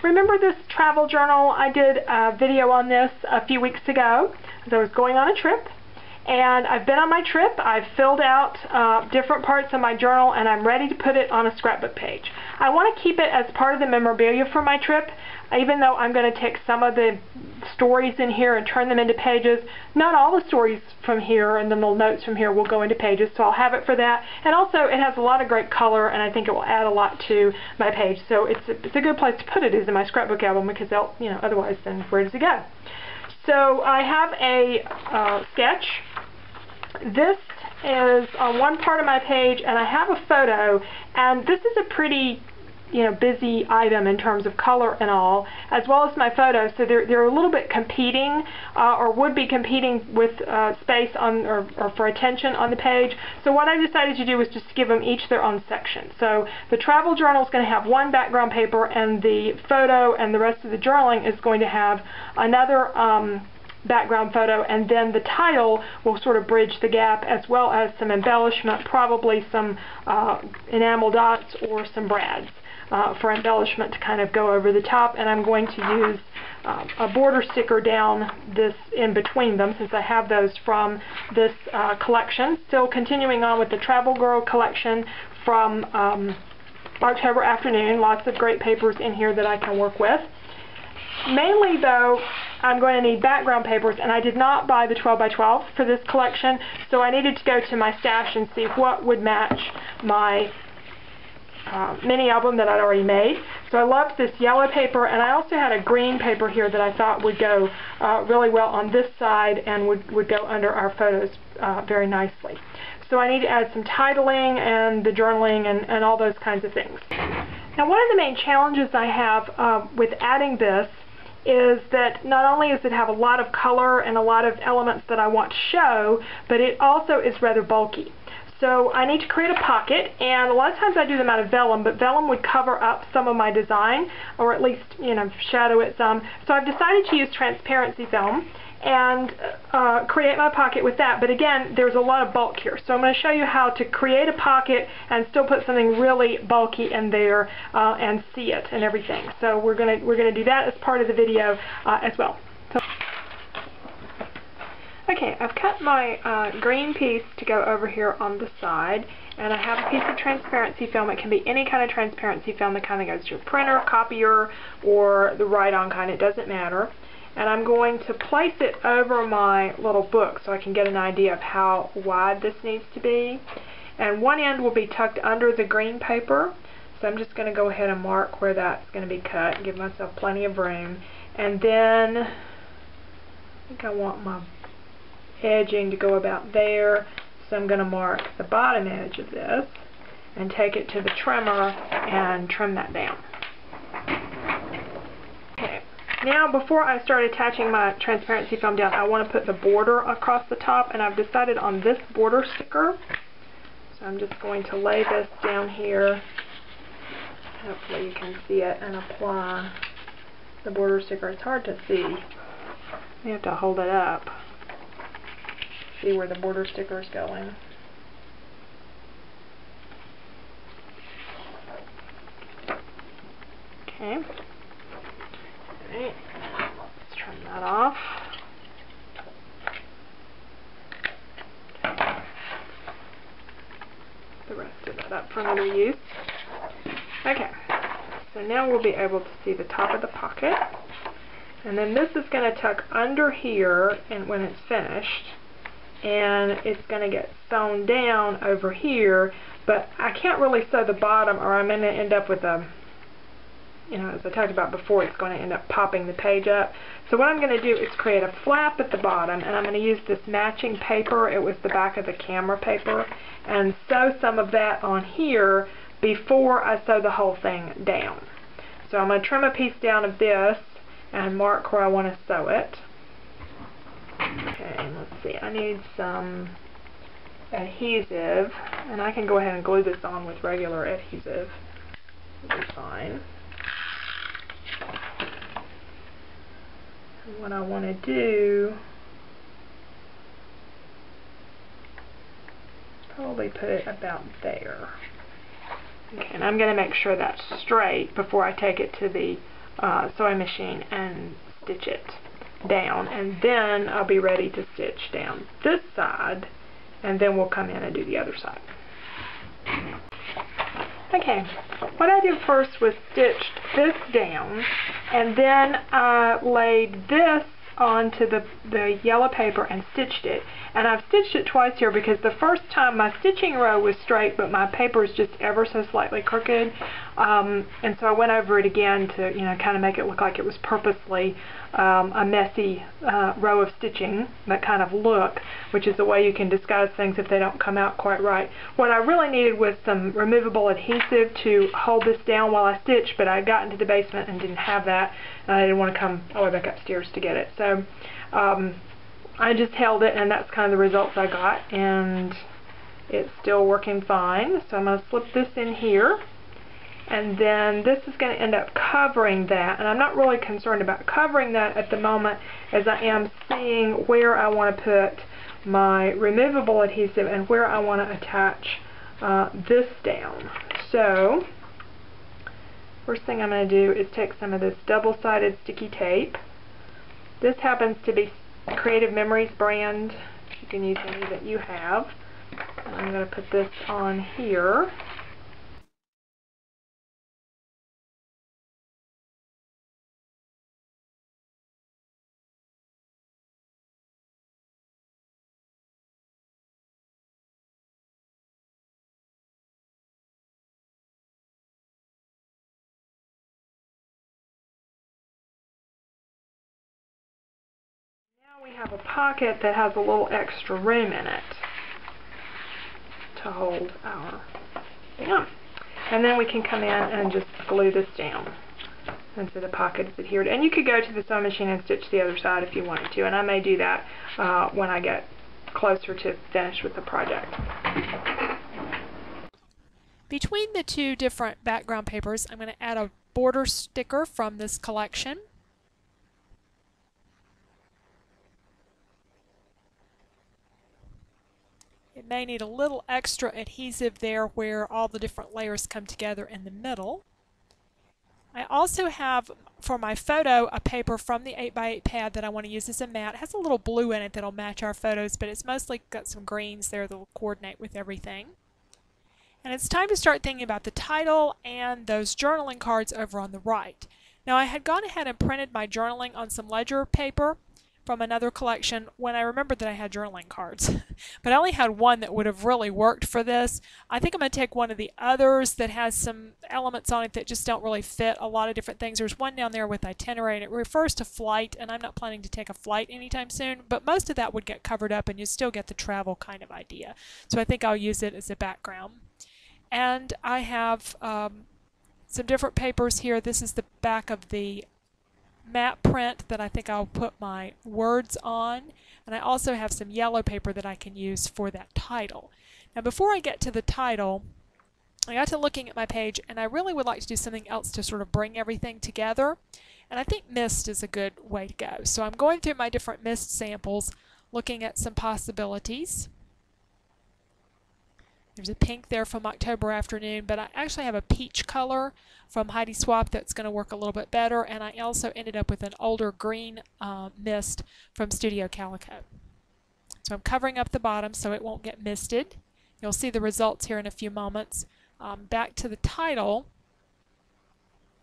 remember this travel journal? I did a video on this a few weeks ago as I was going on a trip. And I've been on my trip, I've filled out different parts of my journal, and I'm ready to put it on a scrapbook page. I want to keep it as part of the memorabilia for my trip, even though I'm going to take some of the stories in here and turn them into pages. Not all the stories from here and the little notes from here will go into pages, so I'll have it for that. And also, it has a lot of great color, and I think it will add a lot to my page. So it's a good place to put it, is in my scrapbook album, because otherwise, then where does it go? So I have a sketch. This is on one part of my page, and I have a photo, and this is a pretty busy item in terms of color and all, as well as my photos, so they're a little bit competing, or would be competing with space on or for attention on the page. So what I decided to do was just give them each their own section. So the travel journal is going to have one background paper, and the photo and the rest of the journaling is going to have another background photo, and then the title will sort of bridge the gap, as well as some embellishment, probably some enamel dots or some brads for embellishment to kind of go over the top. And I'm going to use a border sticker down this in between them, since I have those from this collection. Still continuing on with the Travel Girl collection from October Afternoon. Lots of great papers in here that I can work with. Mainly, though, I'm going to need background papers, and I did not buy the 12 by 12 for this collection, so I needed to go to my stash and see what would match my mini album that I'd already made. So I loved this yellow paper, and I also had a green paper here that I thought would go really well on this side and would go under our photos very nicely. So I need to add some titling and the journaling and all those kinds of things. Now, one of the main challenges I have with adding this is that not only does it have a lot of color and a lot of elements that I want to show, but it also is rather bulky. So I need to create a pocket, and a lot of times I do them out of vellum, but vellum would cover up some of my design, or at least, shadow it some. So I've decided to use transparency film and create my pocket with that. But again, there's a lot of bulk here, so I'm going to show you how to create a pocket and still put something really bulky in there and see it and everything. So we're gonna do that as part of the video as well. So, okay, I've cut my green piece to go over here on the side, and I have a piece of transparency film. It can be any kind of transparency film, the kind that goes to your printer, copier, or the write-on kind. It doesn't matter. And I'm going to place it over my little book so I can get an idea of how wide this needs to be. And one end will be tucked under the green paper, so I'm just going to go ahead and mark where that's going to be cut and give myself plenty of room. And then I think I want my edging to go about there, so I'm going to mark the bottom edge of this and take it to the trimmer and trim that down. Okay. Now, before I start attaching my transparency film down, I want to put the border across the top, and I've decided on this border sticker. So I'm just going to lay this down here. Hopefully you can see it, and apply the border sticker. It's hard to see. You have to hold it up. See where the border sticker is going. Okay. Alright, let's turn that off. The rest of that up for another use. Okay, so now we'll be able to see the top of the pocket. And then this is going to tuck under here and when it's finished. And it's going to get sewn down over here, but I can't really sew the bottom, or I'm going to end up with a, as I talked about before, it's going to end up popping the page up. So what I'm going to do is create a flap at the bottom, and I'm going to use this matching paper. It was the back of the camera paper, and sew some of that on here before I sew the whole thing down. So I'm going to trim a piece down of this and mark where I want to sew it. Okay, let's see, I need some adhesive, and I can go ahead and glue this on with regular adhesive. It'll be fine. And what I want to do is probably put it about there. Okay, and I'm going to make sure that's straight before I take it to the sewing machine and stitch it down, and then I'll be ready to stitch down this side, and then we'll come in and do the other side. Okay, what I did first was stitched this down, and then I laid this onto the yellow paper and stitched it. And I've stitched it twice here because the first time my stitching row was straight, but my paper is just ever so slightly crooked. And so I went over it again to, kind of make it look like it was purposely a messy row of stitching, that kind of look, which is the way you can disguise things if they don't come out quite right. What I really needed was some removable adhesive to hold this down while I stitch, but I got into the basement and didn't have that, and I didn't want to come all the way back upstairs to get it. So I just held it, and that's kind of the results I got, and it's still working fine. So I'm going to slip this in here, and then this is going to end up covering that, and I'm not really concerned about covering that at the moment, as I am seeing where I want to put my removable adhesive and where I want to attach this down. So first thing I'm going to do is take some of this double-sided sticky tape. This happens to be Creative Memories brand. You can use any that you have. And I'm going to put this on here. We have a pocket that has a little extra room in it to hold our thing on. And then we can come in and just glue this down into the pocket it's adhered. And you could go to the sewing machine and stitch the other side if you wanted to, and I may do that when I get closer to finish with the project. Between the two different background papers, I'm going to add a border sticker from this collection. It may need a little extra adhesive there where all the different layers come together in the middle. I also have, for my photo, a paper from the 8x8 pad that I want to use as a mat. It has a little blue in it that'll match our photos, but it's mostly got some greens there that'll coordinate with everything. And it's time to start thinking about the title and those journaling cards over on the right. Now, I had gone ahead and printed my journaling on some ledger paper from another collection when I remembered that I had journaling cards. But I only had one that would have really worked for this. I think I'm going to take one of the others that has some elements on it that just don't really fit a lot of different things. There's one down there with itinerary, and it refers to flight, and I'm not planning to take a flight anytime soon, but most of that would get covered up and you still get the travel kind of idea. So I think I'll use it as a background. And I have some different papers here. This is the back of the matte print that I think I'll put my words on, and I also have some yellow paper that I can use for that title. Now, before I get to the title, I got to looking at my page, and I really would like to do something else to sort of bring everything together, and I think mist is a good way to go. So I'm going through my different mist samples, looking at some possibilities. There's a pink there from October Afternoon, but I actually have a peach color from Heidi Swapp that's going to work a little bit better, and I also ended up with an older green mist from Studio Calico. So I'm covering up the bottom so it won't get misted. You'll see the results here in a few moments. Back to the title,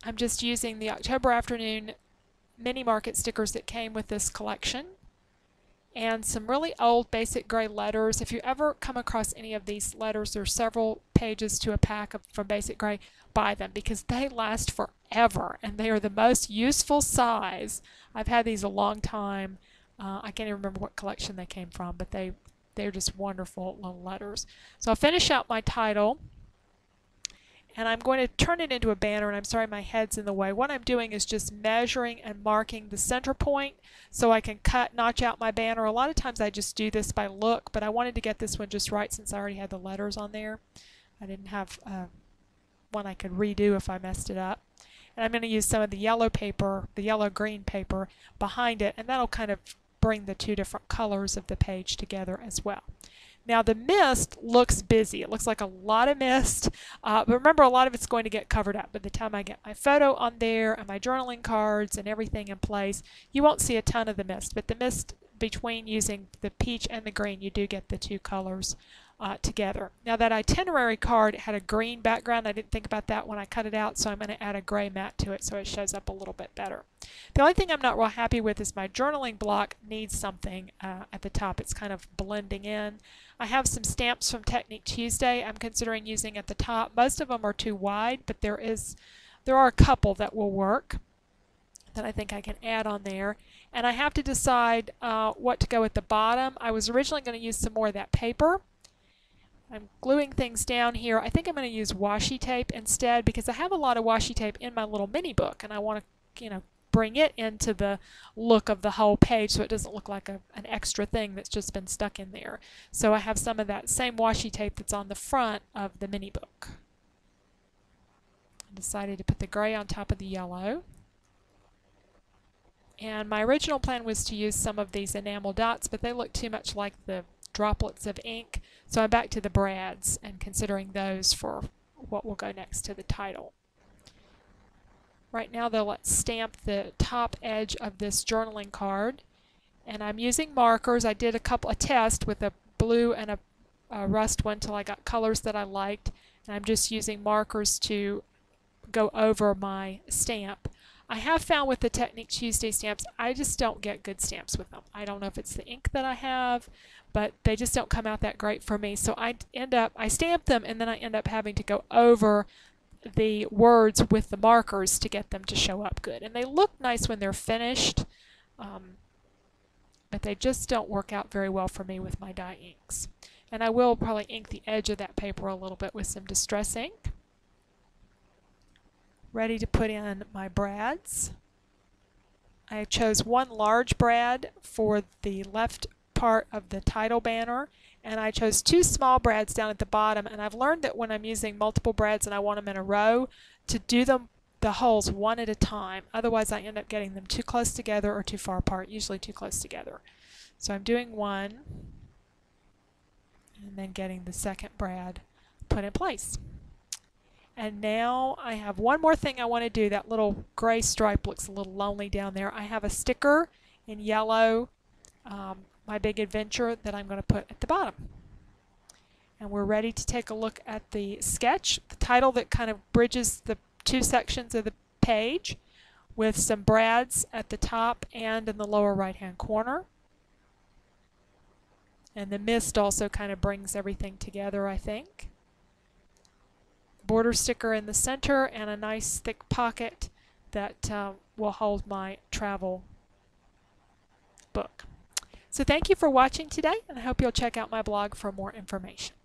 I'm just using the October Afternoon mini market stickers that came with this collection, and some really old basic gray letters. If you ever come across any of these letters, there's several pages to a pack from basic gray, buy them because they last forever and they are the most useful size. I've had these a long time. I can't even remember what collection they came from, but they're just wonderful little letters. So I'll finish out my title, and I'm going to turn it into a banner, and I'm sorry my head's in the way. What I'm doing is just measuring and marking the center point so I can notch out my banner. A lot of times I just do this by look, but I wanted to get this one just right since I already had the letters on there. I didn't have one I could redo if I messed it up. And I'm going to use some of the yellow paper, the yellow-green paper behind it, and that'll kind of bring the two different colors of the page together as well. Now the mist looks busy. It looks like a lot of mist, but remember, a lot of it's going to get covered up. By the time I get my photo on there and my journaling cards and everything in place, you won't see a ton of the mist, but the mist between using the peach and the green, you do get the two colors together. Now that itinerary card had a green background. I didn't think about that when I cut it out, so I'm going to add a gray mat to it so it shows up a little bit better. The only thing I'm not real happy with is my journaling block needs something at the top. It's kind of blending in. I have some stamps from Technique Tuesday I'm considering using at the top. Most of them are too wide, but there are a couple that will work that I think I can add on there. And I have to decide what to go at the bottom. I was originally going to use some more of that paper. I'm gluing things down here. I think I'm going to use washi tape instead because I have a lot of washi tape in my little mini book, and I want to, bring it into the look of the whole page so it doesn't look like an extra thing that's just been stuck in there. So I have some of that same washi tape that's on the front of the mini book. I decided to put the gray on top of the yellow. And my original plan was to use some of these enamel dots, but they look too much like the droplets of ink, so I'm back to the brads and considering those for what will go next to the title. Right now though, let's stamp the top edge of this journaling card, and I'm using markers. I did a test with a blue and a rust one till I got colors that I liked, and I'm just using markers to go over my stamp. I have found with the Technique Tuesday stamps, I just don't get good stamps with them. I don't know if it's the ink that I have, but they just don't come out that great for me. So I stamp them, and then I end up having to go over the words with the markers to get them to show up good. And they look nice when they're finished, but they just don't work out very well for me with my dye inks. And I will probably ink the edge of that paper a little bit with some Distress ink. Ready to put in my brads. I chose one large brad for the left part of the title banner, and I chose two small brads down at the bottom, and I've learned that when I'm using multiple brads and I want them in a row, to do the holes one at a time. Otherwise I end up getting them too close together or too far apart, usually too close together. So I'm doing one and then getting the second brad put in place. And now I have one more thing I want to do. That little gray stripe looks a little lonely down there. I have a sticker in yellow, My Big Adventure, that I'm going to put at the bottom. And we're ready to take a look at the sketch, the title that kind of bridges the two sections of the page with some brads at the top and in the lower right hand corner. And the mist also kind of brings everything together, I think. Border sticker in the center and a nice thick pocket that will hold my travel book. So thank you for watching today, and I hope you'll check out my blog for more information.